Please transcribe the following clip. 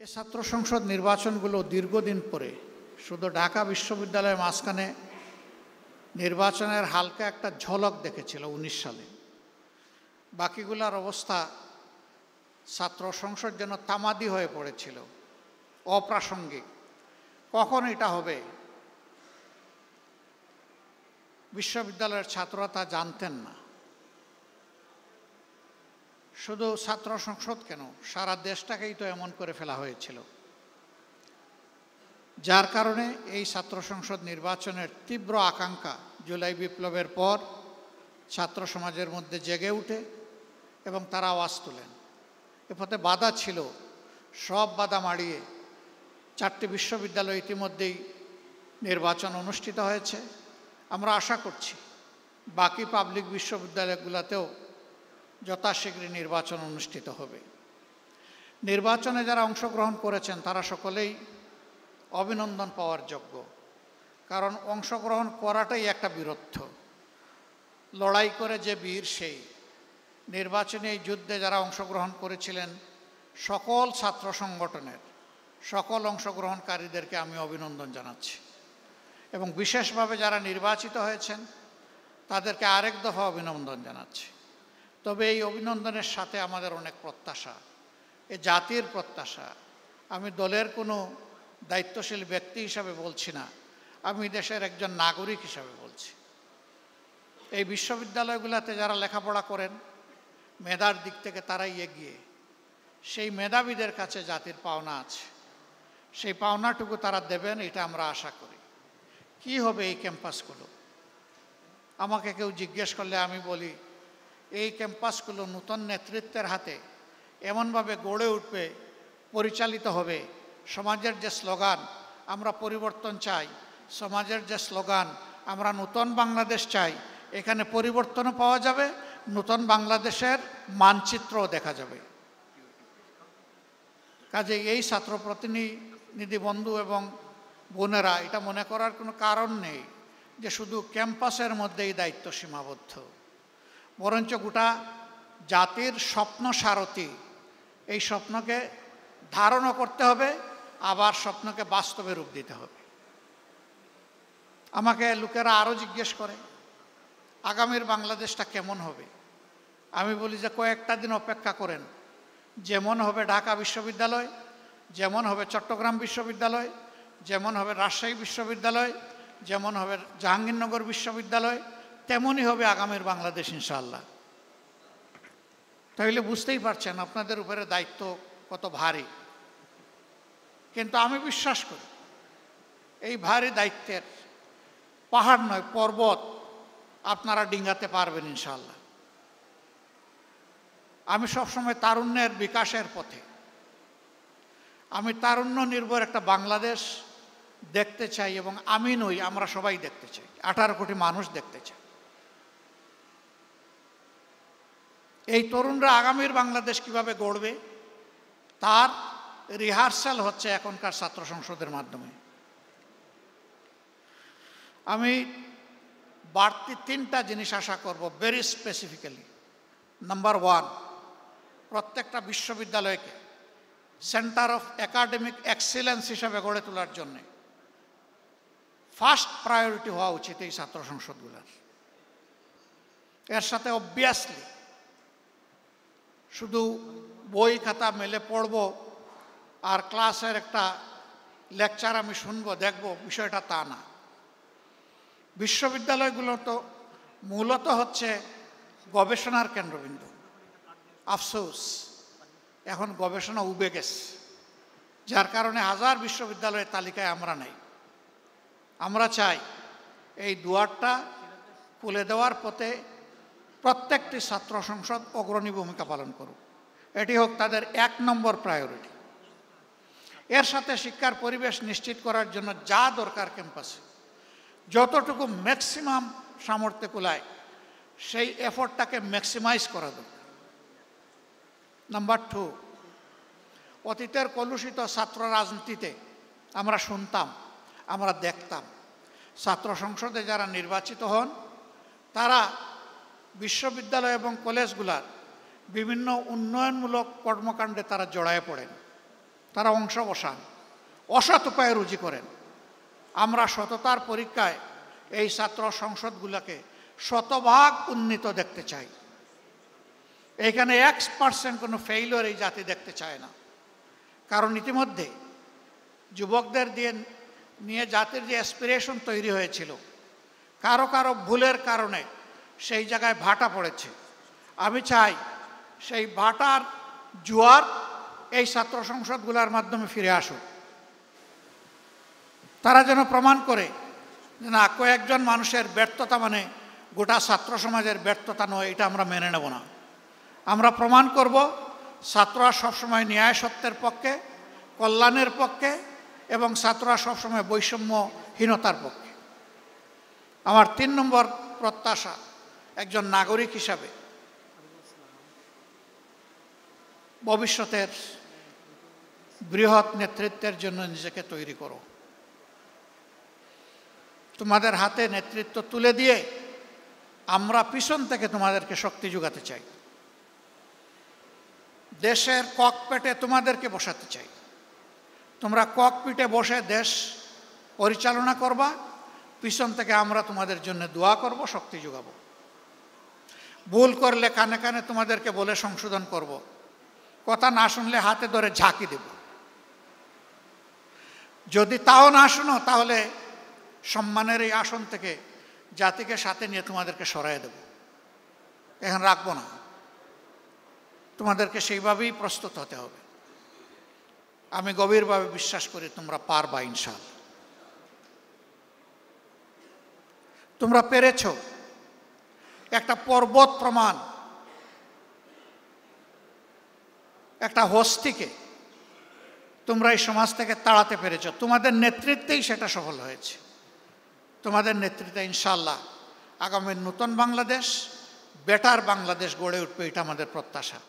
এ ছাত্র সংসদ নির্বাচনগুলো দীর্ঘদিন পরে শুধু ঢাকা বিশ্ববিদ্যালয়ের মাঝখানে নির্বাচনের হালকা একটা ঝলক দেখেছিল 19 সালে। বাকিগুলোর অবস্থা ছাত্র সংসদ যেন তামাদি হয়ে পড়েছিল, অপ্রাসঙ্গিক। কখন এটা হবে বিশ্ববিদ্যালয়ের ছাত্ররা তা জানতেন না। শুধু ছাত্র সংসদ কেন, সারা দেশটাকেই তো এমন করে ফেলা হয়েছিল, যার কারণে এই ছাত্র সংসদ নির্বাচনের তীব্র আকাঙ্ক্ষা জুলাই বিপ্লবের পর ছাত্র সমাজের মধ্যে জেগে উঠে এবং তারা আওয়াজ তোলেন। এ পথে বাধা ছিল, সব বাধা মাড়িয়ে 4টি বিশ্ববিদ্যালয় ইতিমধ্যেই নির্বাচন অনুষ্ঠিত হয়েছে। আমরা আশা করছি বাকি পাবলিক বিশ্ববিদ্যালয়গুলোতেও যথাশীঘ্রই নির্বাচন অনুষ্ঠিত হবে। নির্বাচনে যারা অংশগ্রহণ করেছেন তারা সকলেই অভিনন্দন পাওয়ার যোগ্য, কারণ অংশগ্রহণ করাটাই একটা বীরত্ব। লড়াই করে যে বীর সেই। নির্বাচনী এই যুদ্ধে যারা অংশগ্রহণ করেছিলেন সকল ছাত্র সংগঠনের সকল অংশগ্রহণকারীদেরকে আমি অভিনন্দন জানাচ্ছি, এবং বিশেষভাবে যারা নির্বাচিত হয়েছেন তাদেরকে আরেক দফা অভিনন্দন জানাচ্ছি। তবে এই অভিনন্দনের সাথে আমাদের অনেক প্রত্যাশা, এ জাতির প্রত্যাশা। আমি দলের কোনো দায়িত্বশীল ব্যক্তি হিসাবে বলছি না, আমি দেশের একজন নাগরিক হিসাবে বলছি। এই বিশ্ববিদ্যালয়গুলোতে যারা লেখাপড়া করেন মেধার দিক থেকে তারাই এগিয়ে, সেই মেধাবীদের কাছে জাতির পাওনা আছে, সেই পাওনাটুকু তারা দেবেন এটা আমরা আশা করি। কি হবে এই ক্যাম্পাসগুলো? আমাকে কেউ জিজ্ঞেস করলে আমি বলি এই ক্যাম্পাসগুলো নূতন নেতৃত্বের হাতে এমনভাবে গড়ে উঠবে, পরিচালিত হবে। সমাজের যে স্লোগান আমরা পরিবর্তন চাই, সমাজের যে স্লোগান আমরা নূতন বাংলাদেশ চাই, এখানে পরিবর্তনও পাওয়া যাবে, নূতন বাংলাদেশের মানচিত্রও দেখা যাবে। কাজে এই ছাত্র প্রতিনিধি বন্ধু এবং বোনেরা, এটা মনে করার কোনো কারণ নেই যে শুধু ক্যাম্পাসের মধ্যেই দায়িত্ব সীমাবদ্ধ, বরঞ্চ গোটা জাতির স্বপ্ন সারথি। এই স্বপ্নকে ধারণও করতে হবে, আবার স্বপ্নকে বাস্তবে রূপ দিতে হবে। আমাকে লোকেরা আরও জিজ্ঞেস করে আগামীর বাংলাদেশটা কেমন হবে। আমি বলি যে কয়েকটা দিন অপেক্ষা করেন, যেমন হবে ঢাকা বিশ্ববিদ্যালয়, যেমন হবে চট্টগ্রাম বিশ্ববিদ্যালয়, যেমন হবে রাজশাহী বিশ্ববিদ্যালয়, যেমন হবে জাহাঙ্গীরনগর বিশ্ববিদ্যালয়, তেমনই হবে আগামীর বাংলাদেশ ইনশাআল্লাহ। তাহলে বুঝতেই পারছেন আপনাদের উপরে দায়িত্ব কত ভারী। কিন্তু আমি বিশ্বাস করি এই ভারী দায়িত্বের পাহাড় নয়, পর্বত আপনারা ডিঙ্গাতে পারবেন ইনশাআল্লাহ। আমি সবসময় তারুণ্যের বিকাশের পথে, আমি তারুণ্য নির্ভর একটা বাংলাদেশ দেখতে চাই, এবং আমি নই, আমরা সবাই দেখতে চাই, 18 কোটি মানুষ দেখতে চাই। এই তরুণরা আগামীর বাংলাদেশ কিভাবে গড়বে তার রিহার্সাল হচ্ছে এখনকার ছাত্র সংসদের মাধ্যমে। আমি বাড়তি 3টা জিনিস আশা করব ভেরি স্পেসিফিক্যালি। নাম্বার 1, প্রত্যেকটা বিশ্ববিদ্যালয়কে সেন্টার অফ একাডেমিক এক্সিলেন্স হিসাবে গড়ে তোলার জন্যে ফার্স্ট প্রায়োরিটি হওয়া উচিত এই ছাত্র সংসদগুলোর। এর সাথে অবভিয়াসলি শুধু বই খাতা মেলে পড়ব আর ক্লাসের একটা লেকচার আমি শুনবো দেখব, বিষয়টা তা না। বিশ্ববিদ্যালয়গুলো তো মূলত হচ্ছে গবেষণার কেন্দ্রবিন্দু। আফসোস এখন গবেষণা উবে গেছে, যার কারণে হাজার বিশ্ববিদ্যালয়ের তালিকায় আমরা নেই। আমরা চাই এই দুয়ারটা খুলে দেওয়ার পথে প্রত্যেকটি ছাত্র সংসদ অগ্রণী ভূমিকা পালন করুক, এটি হোক তাদের 1 নম্বর প্রায়োরিটি। এর সাথে শিক্ষার পরিবেশ নিশ্চিত করার জন্য যা দরকার ক্যাম্পাসে, যতটুকু ম্যাক্সিমাম সামর্থ্যে কুলায় সেই এফোর্টটাকে ম্যাক্সিমাইজ করা দরকার। নাম্বার 2, অতীতের কলুষিত ছাত্র রাজনীতিতে আমরা শুনতাম, আমরা দেখতাম ছাত্র সংসদে যারা নির্বাচিত হন তারা বিশ্ববিদ্যালয় এবং কলেজগুলার বিভিন্ন উন্নয়নমূলক কর্মকাণ্ডে তারা জড়ায় পড়েন। তারা অংশ বসান, অসৎ উপায়ে রুজি করেন। আমরা সততার পরীক্ষায় এই ছাত্র সংসদগুলোকে শতভাগ উন্নীত দেখতে চাই। এখানে 1% কোনো ফেইলিওর এই জাতি দেখতে চায় না। কারণ ইতিমধ্যে যুবকদের নিয়ে জাতির যে অ্যাসপিরেশন তৈরি হয়েছিল, কারো কারো ভুলের কারণে সেই জায়গায় ভাটা পড়েছে। আমি চাই সেই ভাটার জোয়ার এই ছাত্র সংসদগুলোর মাধ্যমে ফিরে আসুক। তারা যেন প্রমাণ করে যে না, কয়েকজন মানুষের ব্যর্থতা মানে গোটা ছাত্র সমাজের ব্যর্থতা নয়, এটা আমরা মেনে নেব না। আমরা প্রমাণ করব ছাত্ররা সবসময় ন্যায় সত্যের পক্ষে, কল্যাণের পক্ষে, এবং ছাত্ররা সবসময় বৈষম্যহীনতার পক্ষে। আমার 3 নম্বর প্রত্যাশা, একজন নাগরিক হিসাবে ভবিষ্যতের বৃহৎ নেতৃত্বের জন্য নিজেকে তৈরি করো। তোমাদের হাতে নেতৃত্ব তুলে দিয়ে আমরা পিছন থেকে তোমাদেরকে শক্তি যোগাতে চাই। দেশের ককপিটে তোমাদেরকে বসাতে চাই। তোমরা ককপিটে বসে দেশ পরিচালনা করবা, পিছন থেকে আমরা তোমাদের জন্য দোয়া করব, শক্তি যোগাবো। ভুল করলে কানে কানে তোমাদেরকে বলে সংশোধন করব, কথা না শুনলে হাতে ধরে ঝাঁকি দেব। যদি তাও না শুনো তাহলে সম্মানের এই আসন থেকে জাতিকে সাথে নিয়ে তোমাদেরকে সরাই দেব, এখন রাখবো না। তোমাদেরকে সেইভাবেই প্রস্তুত হতে হবে। আমি গভীরভাবে বিশ্বাস করি তোমরা পারবা ইনশাআল্লাহ। তোমরা পেরেছ। একটা পর্বত প্রমাণ, একটা হস্তিকে তোমরা এই সমাজ থেকে তাড়াতে পেরেছ। তোমাদের নেতৃত্বেই সেটা সফল হয়েছে। তোমাদের নেতৃত্বে ইনশাআল্লাহ আগামী নতুন বাংলাদেশ, বেটার বাংলাদেশ গড়ে উঠবে, এটা আমাদের প্রত্যাশা।